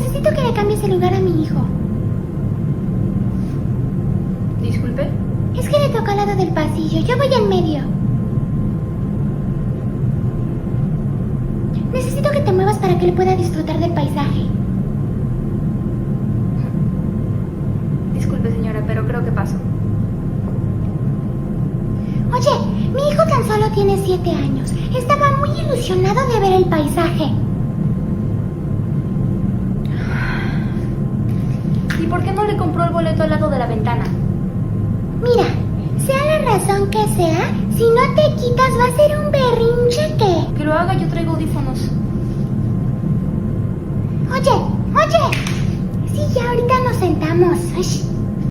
necesito que le cambies el lugar a mi hijo. Disculpe. Es que le toca al lado del pasillo. Yo voy en medio. Necesito que te muevas para que él pueda disfrutar del paisaje. Disculpe, señora, pero creo que paso. Oye, mi hijo tan solo tiene 7 años. Estaba muy ilusionado de ver el paisaje. ¿Y por qué no le compró el boleto al lado de la ventana? Mira, sea la razón que sea, si no te quitas va a ser un berrinche que... Que lo haga, yo traigo audífonos. Oye. Sí, ya ahorita nos sentamos. Ush.